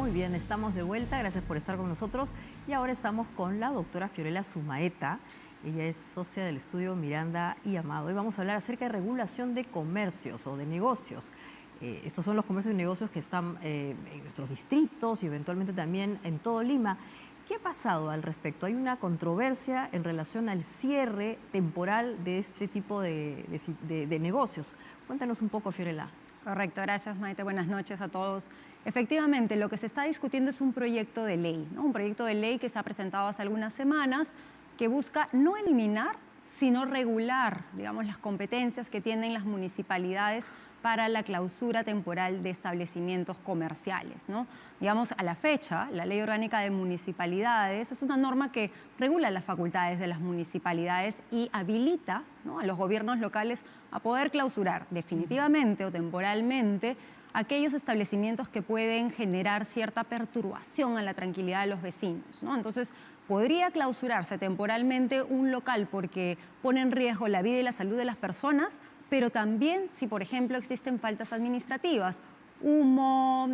Muy bien, estamos de vuelta, gracias por estar con nosotros. Y ahora estamos con la doctora Fiorella Sumaeta. Ella es socia del estudio Miranda y Amado. Y vamos a hablar acerca de regulación de comercios o de negocios. Estos son los comercios y negocios que están en nuestros distritos y eventualmente también en todo Lima. ¿Qué ha pasado al respecto? Hay una controversia en relación al cierre temporal de este tipo de negocios. Cuéntanos un poco, Fiorella. Correcto, gracias Maite, buenas noches a todos. Efectivamente, lo que se está discutiendo es un proyecto de ley, ¿no? Un proyecto de ley que se ha presentado hace algunas semanas que busca no eliminar, sino regular, digamos, las competencias que tienen las municipalidades para la clausura temporal de establecimientos comerciales, ¿no? Digamos, a la fecha, la Ley Orgánica de Municipalidades es una norma que regula las facultades de las municipalidades y habilita, ¿no?, a los gobiernos locales a poder clausurar definitivamente o temporalmente aquellos establecimientos que pueden generar cierta perturbación a la tranquilidad de los vecinos, ¿no? Entonces, podría clausurarse temporalmente un local porque pone en riesgo la vida y la salud de las personas, pero también si, por ejemplo, existen faltas administrativas, humo,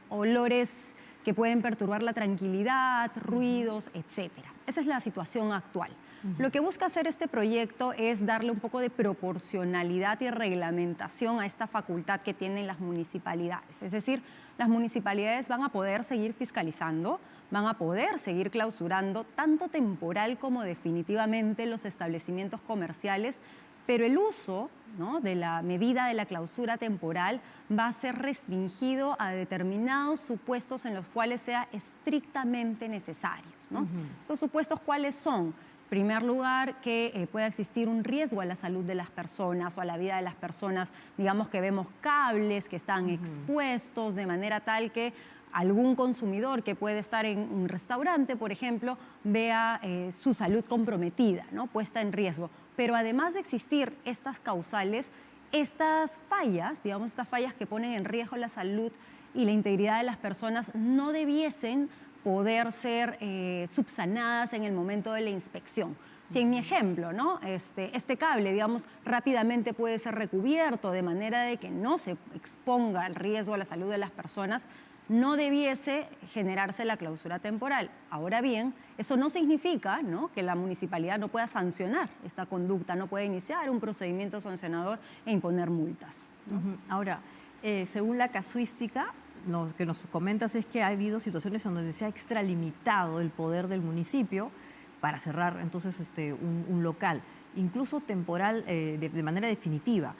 olores que pueden perturbar la tranquilidad, ruidos, etc. Esa es la situación actual. Lo que busca hacer este proyecto es darle un poco de proporcionalidad y reglamentación a esta facultad que tienen las municipalidades. Es decir, las municipalidades van a poder seguir fiscalizando, van a poder seguir clausurando tanto temporal como definitivamente los establecimientos comerciales, pero el uso, ¿no?, de la medida de la clausura temporal va a ser restringido a determinados supuestos en los cuales sea estrictamente necesario, ¿no? ¿Estos supuestos cuáles son? En primer lugar, que pueda existir un riesgo a la salud de las personas o a la vida de las personas. Digamos que vemos cables que están expuestos de manera tal que algún consumidor que puede estar en un restaurante, por ejemplo, vea su salud comprometida, ¿no?, puesta en riesgo. Pero además de existir estas causales, estas fallas, digamos, estas fallas que ponen en riesgo la salud y la integridad de las personas no debiesen poder ser subsanadas en el momento de la inspección. Si en mi ejemplo, ¿no?, este cable, digamos, rápidamente puede ser recubierto de manera de que no se exponga el riesgo a la salud de las personas, no debiese generarse la clausura temporal. Ahora bien, eso no significa, ¿no?, que la municipalidad no pueda sancionar esta conducta, no puede iniciar un procedimiento sancionador e imponer multas, ¿no? Ahora, según la casuística, lo que nos comentas es que ha habido situaciones en donde se ha extralimitado el poder del municipio para cerrar entonces un local, incluso temporal, de manera definitiva.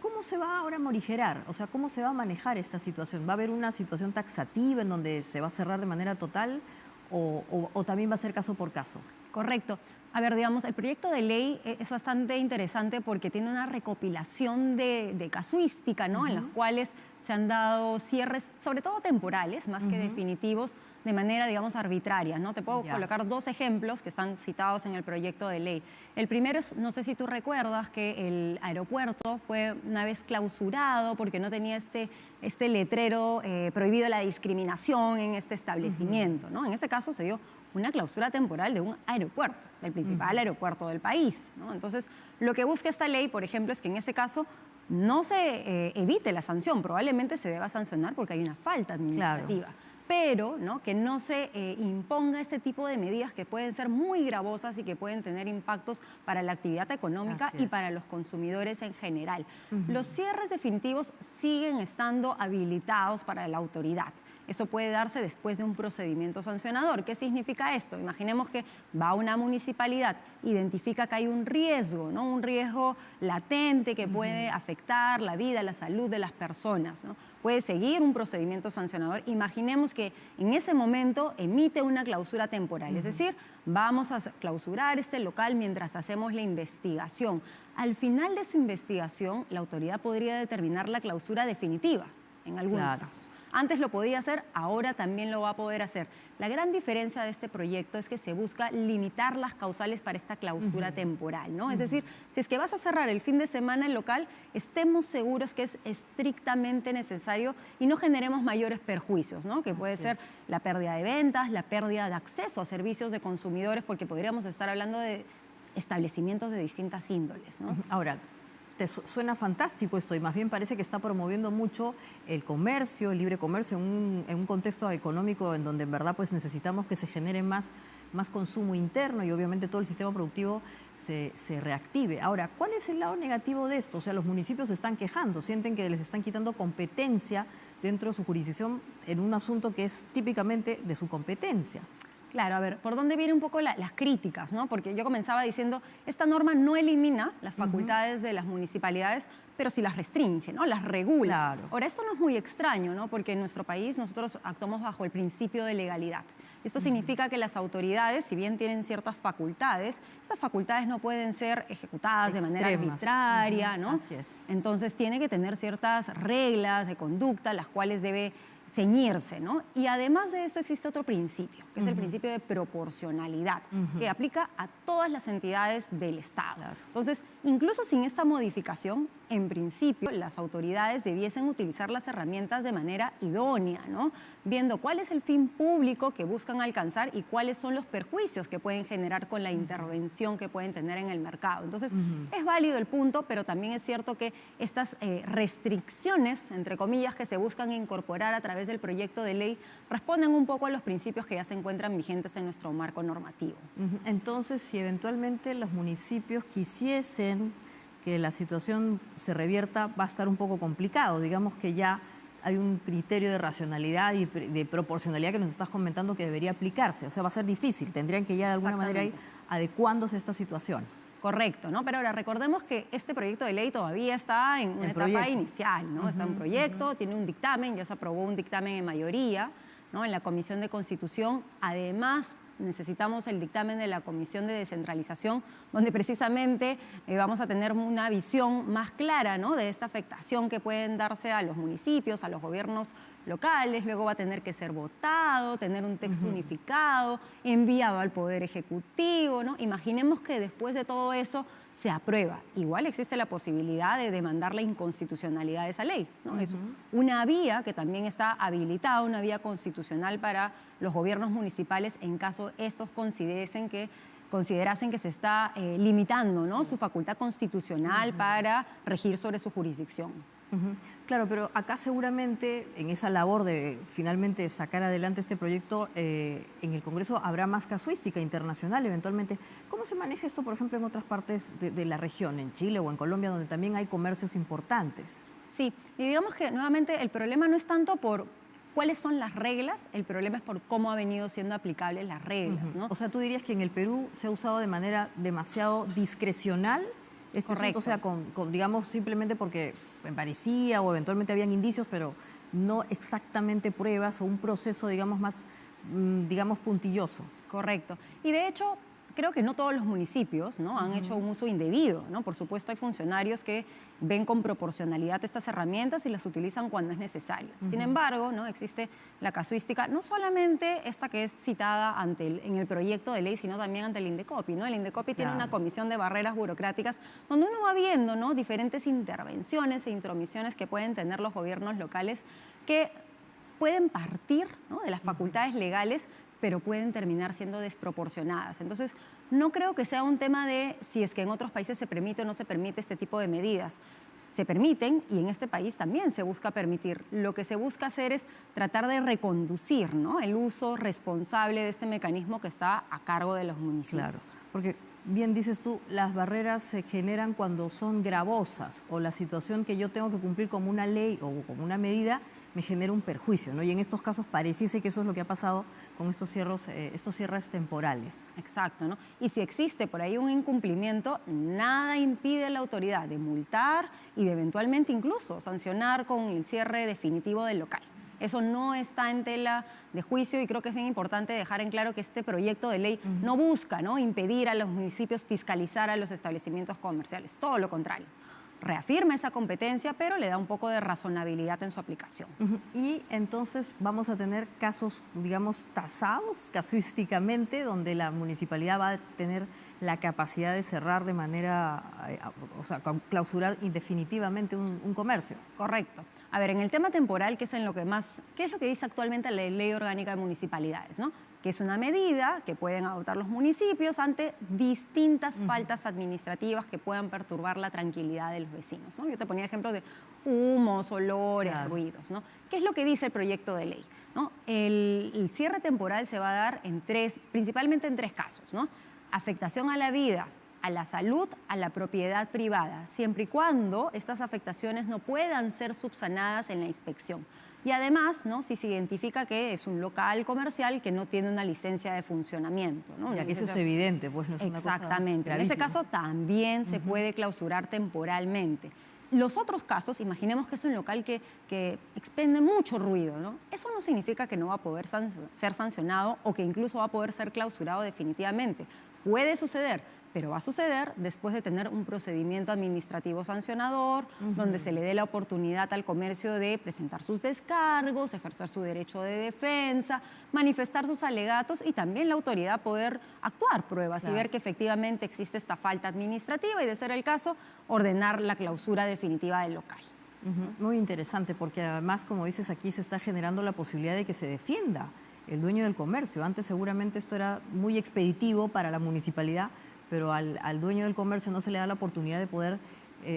¿Cómo se va ahora a morigerar? O sea, ¿cómo se va a manejar esta situación? ¿Va a haber una situación taxativa en donde se va a cerrar de manera total o también va a ser caso por caso? Correcto. A ver, digamos, el proyecto de ley es bastante interesante porque tiene una recopilación de casuística, ¿no?, en las cuales se han dado cierres, sobre todo temporales, más que definitivos, de manera, digamos, arbitraria, ¿no? Te puedo colocar dos ejemplos que están citados en el proyecto de ley. El primero es, no sé si tú recuerdas que el aeropuerto fue una vez clausurado porque no tenía este letrero prohibido la discriminación en este establecimiento, ¿no? En ese caso se dio una clausura temporal de un aeropuerto, del principal aeropuerto del país, ¿no? Entonces, lo que busca esta ley, por ejemplo, es que en ese caso no se evite la sanción, probablemente se deba sancionar porque hay una falta administrativa. Claro. Pero, ¿no?, que no se imponga este tipo de medidas que pueden ser muy gravosas y que pueden tener impactos para la actividad económica y para los consumidores en general. Los cierres definitivos siguen estando habilitados para la autoridad. Eso puede darse después de un procedimiento sancionador. ¿Qué significa esto? Imaginemos que va a una municipalidad, identifica que hay un riesgo, ¿no?, un riesgo latente que puede afectar la vida, la salud de las personas, ¿no? Puede seguir un procedimiento sancionador. Imaginemos que en ese momento emite una clausura temporal, es decir, vamos a clausurar este local mientras hacemos la investigación. Al final de su investigación, la autoridad podría determinar la clausura definitiva en algunos casos. Antes lo podía hacer, ahora también lo va a poder hacer. La gran diferencia de este proyecto es que se busca limitar las causales para esta clausura temporal, ¿no? Es decir, si es que vas a cerrar el fin de semana el local, estemos seguros que es estrictamente necesario y no generemos mayores perjuicios, ¿no?, que puede ser la pérdida de ventas, la pérdida de acceso a servicios de consumidores, porque podríamos estar hablando de establecimientos de distintas índoles, ¿no? Ahora, suena fantástico esto y más bien parece que está promoviendo mucho el comercio, el libre comercio en un contexto económico en donde en verdad pues necesitamos que se genere más consumo interno y obviamente todo el sistema productivo se reactive. Ahora, ¿cuál es el lado negativo de esto? O sea, los municipios se están quejando, sienten que les están quitando competencia dentro de su jurisdicción en un asunto que es típicamente de su competencia. Claro, a ver, ¿por dónde vienen un poco las críticas, ¿no? Porque yo comenzaba diciendo, esta norma no elimina las facultades de las municipalidades, pero sí las restringe, ¿no? Las regula. Claro. Ahora, esto no es muy extraño, ¿no? Porque en nuestro país nosotros actuamos bajo el principio de legalidad. Esto significa que las autoridades, si bien tienen ciertas facultades, estas facultades no pueden ser ejecutadas de manera arbitraria, ¿no? Así es. Entonces tiene que tener ciertas reglas de conducta, las cuales debe ceñirse, ¿no? Y además de eso existe otro principio, que es el principio de proporcionalidad, que aplica a todas las entidades del Estado. Claro. Entonces, incluso sin esta modificación, en principio, las autoridades debiesen utilizar las herramientas de manera idónea, ¿no? Viendo cuál es el fin público que buscan alcanzar y cuáles son los perjuicios que pueden generar con la intervención que pueden tener en el mercado. Entonces, es válido el punto, pero también es cierto que estas restricciones, entre comillas, que se buscan incorporar a través del proyecto de ley, responden un poco a los principios que ya se encuentran vigentes en nuestro marco normativo. Entonces, si eventualmente los municipios quisiesen que la situación se revierta, va a estar un poco complicado. Digamos que ya hay un criterio de racionalidad y de proporcionalidad que nos estás comentando que debería aplicarse. O sea, va a ser difícil. Tendrían que ya de alguna manera ir adecuándose a esta situación. Correcto, ¿no? Pero ahora recordemos que este proyecto de ley todavía está en una etapa inicial, ¿no? Está en proyecto, tiene un dictamen, ya se aprobó un dictamen en mayoría, ¿no? En la Comisión de Constitución. Además, necesitamos el dictamen de la Comisión de Descentralización, donde precisamente vamos a tener una visión más clara, ¿no? De esa afectación que pueden darse a los municipios, a los gobiernos locales. Luego va a tener que ser votado, tener un texto unificado, enviado al Poder Ejecutivo, ¿no? Imaginemos que después de todo eso se aprueba. Igual existe la posibilidad de demandar la inconstitucionalidad de esa ley, ¿no? Es una vía que también está habilitada, una vía constitucional para los gobiernos municipales en caso estos considerasen que se está limitando, ¿no? Su facultad constitucional para regir sobre su jurisdicción. Claro, pero acá seguramente en esa labor de finalmente sacar adelante este proyecto, en el Congreso habrá más casuística internacional eventualmente. ¿Cómo se maneja esto, por ejemplo, en otras partes de la región, en Chile o en Colombia, donde también hay comercios importantes? Sí, y digamos que nuevamente el problema no es tanto por cuáles son las reglas, el problema es por cómo ha venido siendo aplicables las reglas, ¿no? O sea, tú dirías que en el Perú se ha usado de manera demasiado discrecional este asunto, o sea, digamos, simplemente porque parecía o eventualmente habían indicios, pero no exactamente pruebas o un proceso, digamos, más, digamos, puntilloso. Correcto. Y de hecho, creo que no todos los municipios, ¿no? Han hecho un uso indebido, ¿no? Por supuesto, hay funcionarios que ven con proporcionalidad estas herramientas y las utilizan cuando es necesario. Sin embargo, ¿no? Existe la casuística, no solamente esta que es citada en el proyecto de ley, sino también ante el INDECOPI, ¿no? El INDECOPI tiene una comisión de barreras burocráticas donde uno va viendo, ¿no? Diferentes intervenciones e intromisiones que pueden tener los gobiernos locales que pueden partir, ¿no? De las facultades legales, pero pueden terminar siendo desproporcionadas. Entonces, no creo que sea un tema de si es que en otros países se permite o no se permite este tipo de medidas. Se permiten y en este país también se busca permitir. Lo que se busca hacer es tratar de reconducir, ¿no? El uso responsable de este mecanismo que está a cargo de los municipios. Claro, porque bien dices tú, las barreras se generan cuando son gravosas o la situación que yo tengo que cumplir como una ley o como una medida me genera un perjuicio, ¿no? Y en estos casos pareciese que eso es lo que ha pasado con estos cierres temporales. Exacto, ¿no? Y si existe por ahí un incumplimiento, nada impide a la autoridad de multar y de eventualmente incluso sancionar con el cierre definitivo del local. Eso no está en tela de juicio y creo que es bien importante dejar en claro que este proyecto de ley no busca, ¿no? Impedir a los municipios fiscalizar a los establecimientos comerciales, todo lo contrario. Reafirma esa competencia, pero le da un poco de razonabilidad en su aplicación. Y entonces vamos a tener casos, digamos, tasados casuísticamente, donde la municipalidad va a tener la capacidad de cerrar de manera, o sea, clausurar indefinitivamente un comercio. Correcto. A ver, en el tema temporal, ¿qué es lo que dice actualmente la Ley Orgánica de Municipalidades, ¿no? que es una medida que pueden adoptar los municipios ante distintas faltas administrativas que puedan perturbar la tranquilidad de los vecinos, ¿no? Yo te ponía ejemplos de humos, olores, ruidos, ¿no? ¿Qué es lo que dice el proyecto de ley? ¿No? El cierre temporal se va a dar principalmente en tres casos, ¿no? Afectación a la vida, a la salud, a la propiedad privada, siempre y cuando estas afectaciones no puedan ser subsanadas en la inspección. Y además, ¿no?, si se identifica que es un local comercial que no tiene una licencia de funcionamiento, ¿no? Ya que eso es evidente, pues no es una cosa Exactamente. En gravísima. ese caso también se puede clausurar temporalmente. Los otros casos, imaginemos que es un local que expende mucho ruido, ¿no? Eso no significa que no va a poder ser sancionado o que incluso va a poder ser clausurado definitivamente. Puede suceder, pero va a suceder después de tener un procedimiento administrativo sancionador, donde se le dé la oportunidad al comercio de presentar sus descargos, ejercer su derecho de defensa, manifestar sus alegatos y también la autoridad poder actuar pruebas y ver que efectivamente existe esta falta administrativa y, de ser el caso, ordenar la clausura definitiva del local. Muy interesante, porque además, como dices, aquí se está generando la posibilidad de que se defienda el dueño del comercio. Antes seguramente esto era muy expeditivo para la municipalidad, pero al dueño del comercio no se le da la oportunidad de poder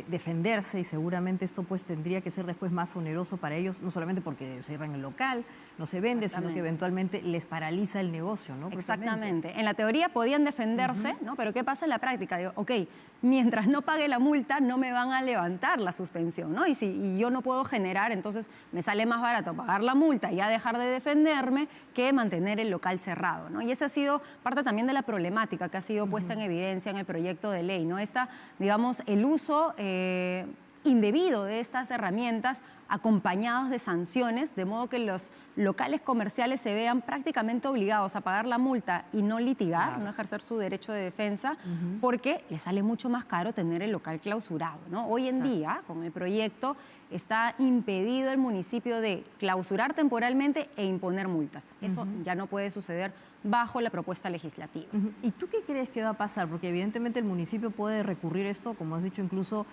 defenderse, y seguramente esto pues tendría que ser después más oneroso para ellos, no solamente porque cierran el local, no se vende, sino que eventualmente les paraliza el negocio, ¿no? Exactamente. En la teoría podían defenderse, ¿no? Pero ¿qué pasa en la práctica? Digo, ok, mientras no pague la multa no me van a levantar la suspensión, ¿no? Y yo no puedo generar, entonces me sale más barato pagar la multa y ya dejar de defenderme que mantener el local cerrado, ¿no? Y esa ha sido parte también de la problemática que ha sido puesta en evidencia en el proyecto de ley, ¿no? Digamos, el uso indebido de estas herramientas acompañados de sanciones, de modo que los locales comerciales se vean prácticamente obligados a pagar la multa y no litigar, no ejercer su derecho de defensa, porque les sale mucho más caro tener el local clausurado, ¿no? Hoy en día, con el proyecto, está impedido el municipio de clausurar temporalmente e imponer multas. Eso ya no puede suceder bajo la propuesta legislativa. ¿Y tú qué crees que va a pasar? Porque evidentemente el municipio puede recurrir esto, como has dicho, incluso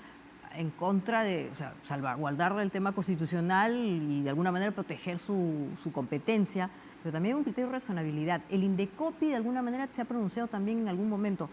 en contra de, o sea, salvaguardar el tema constitucional y de alguna manera proteger su competencia, pero también un criterio de razonabilidad. El Indecopi de alguna manera se ha pronunciado también en algún momento.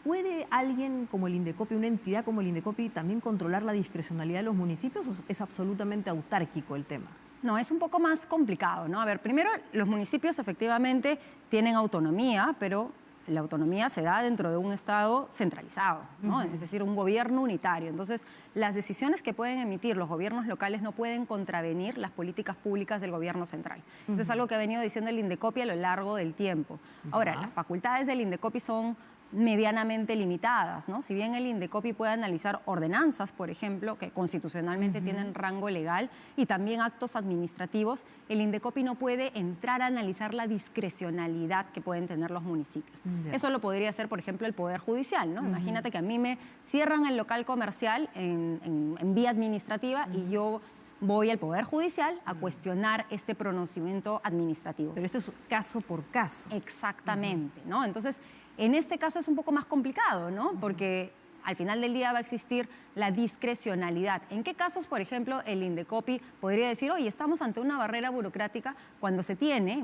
¿Puede alguien como el Indecopi, una entidad como el Indecopi, también controlar la discrecionalidad de los municipios, o es absolutamente autárquico el tema? No, es un poco más complicado, ¿no? A ver, primero, los municipios efectivamente tienen autonomía, pero la autonomía se da dentro de un Estado centralizado, ¿no? Es decir, un gobierno unitario. Entonces, las decisiones que pueden emitir los gobiernos locales no pueden contravenir las políticas públicas del gobierno central. Eso es algo que ha venido diciendo el Indecopi a lo largo del tiempo. Ahora, las facultades del Indecopi son medianamente limitadas, ¿no? Si bien el Indecopi puede analizar ordenanzas, por ejemplo, que constitucionalmente tienen rango legal, y también actos administrativos, el Indecopi no puede entrar a analizar la discrecionalidad que pueden tener los municipios. Eso lo podría hacer, por ejemplo, el Poder Judicial, ¿no? Imagínate que a mí me cierran el local comercial en vía administrativa y yo voy al Poder Judicial a cuestionar este pronunciamiento administrativo. Pero esto es caso por caso. Exactamente, ¿no? Entonces, en este caso es un poco más complicado, ¿no? Porque al final del día va a existir la discrecionalidad. ¿En qué casos, por ejemplo, el Indecopi podría decir, oye, estamos ante una barrera burocrática cuando se tiene,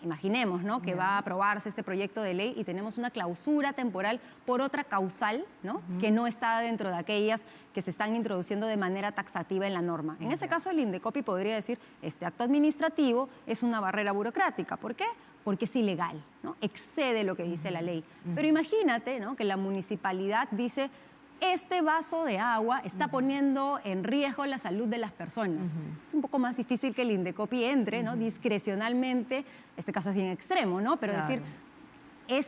imaginemos, ¿no?, que va a aprobarse este proyecto de ley y tenemos una clausura temporal por otra causal, ¿no?, que no está dentro de aquellas que se están introduciendo de manera taxativa en la norma? En ese caso, el Indecopi podría decir, este acto administrativo es una barrera burocrática. ¿Por qué? Porque es ilegal, ¿no? Excede lo que dice la ley. Pero imagínate, ¿no?, que la municipalidad dice, este vaso de agua está poniendo en riesgo la salud de las personas. Es un poco más difícil que el Indecopi entre, ¿no?, discrecionalmente. Este caso es bien extremo, ¿no? Pero decir, ¿es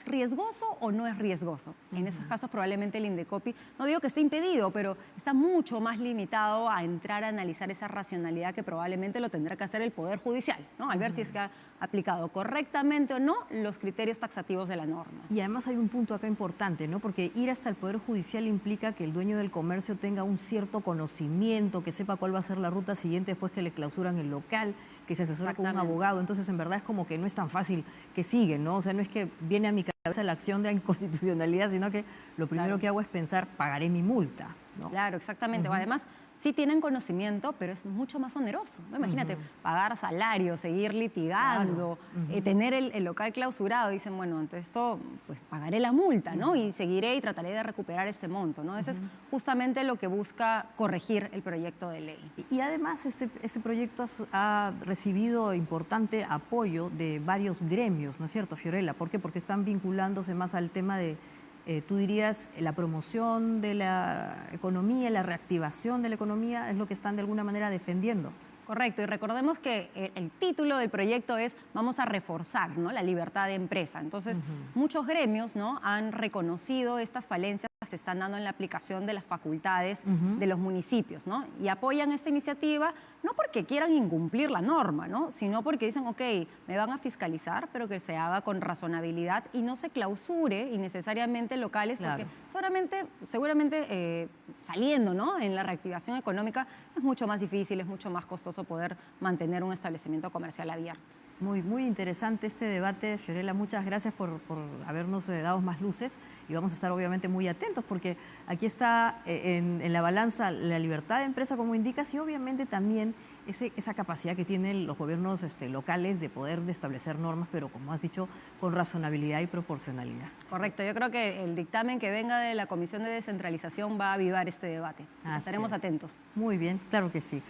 riesgoso o no es riesgoso? En esos casos probablemente el Indecopi, no digo que esté impedido, pero está mucho más limitado a entrar a analizar esa racionalidad que probablemente lo tendrá que hacer el Poder Judicial, ¿no? Al ver si es que ha aplicado correctamente o no los criterios taxativos de la norma. Y además hay un punto acá importante, ¿no? Porque ir hasta el Poder Judicial implica que el dueño del comercio tenga un cierto conocimiento, que sepa cuál va a ser la ruta siguiente después que le clausuran el local, que se asesora con un abogado. Entonces, en verdad es como que no es tan fácil que siguen, ¿no? O sea, no es que viene a mi cabeza la acción de inconstitucionalidad, sino que lo primero que hago es pensar, pagaré mi multa. ¿no? Claro, exactamente. Además, sí tienen conocimiento, pero es mucho más oneroso, ¿no? Imagínate, pagar salarios, seguir litigando, tener el local clausurado. Dicen, bueno, ante esto, pues pagaré la multa, ¿no? Y seguiré y trataré de recuperar este monto, ¿no? Ese es justamente lo que busca corregir el proyecto de ley. Y además este proyecto ha recibido importante apoyo de varios gremios, ¿no es cierto, Fiorella? ¿Por qué? Porque están vinculándose más al tema de, tú dirías, la promoción de la economía, la reactivación de la economía, es lo que están de alguna manera defendiendo. Correcto, y recordemos que el título del proyecto es vamos a reforzar, ¿no?, la libertad de empresa. Entonces, muchos gremios, ¿no?, han reconocido estas falencias que se están dando en la aplicación de las facultades de los municipios, ¿no? Y apoyan esta iniciativa no porque quieran incumplir la norma, ¿no?, sino porque dicen, ok, me van a fiscalizar, pero que se haga con razonabilidad y no se clausure innecesariamente locales, Claro. porque seguramente saliendo, ¿no?, en la reactivación económica es mucho más difícil, es mucho más costoso poder mantener un establecimiento comercial abierto. Muy interesante este debate, Fiorella. Muchas gracias por habernos dado más luces y vamos a estar obviamente muy atentos porque aquí está en la balanza la libertad de empresa, como indicas, y obviamente también esa capacidad que tienen los gobiernos locales de poder establecer normas, pero como has dicho, con razonabilidad y proporcionalidad. Correcto, yo creo que el dictamen que venga de la Comisión de Descentralización va a avivar este debate. Estaremos atentos. Muy bien, claro que sí.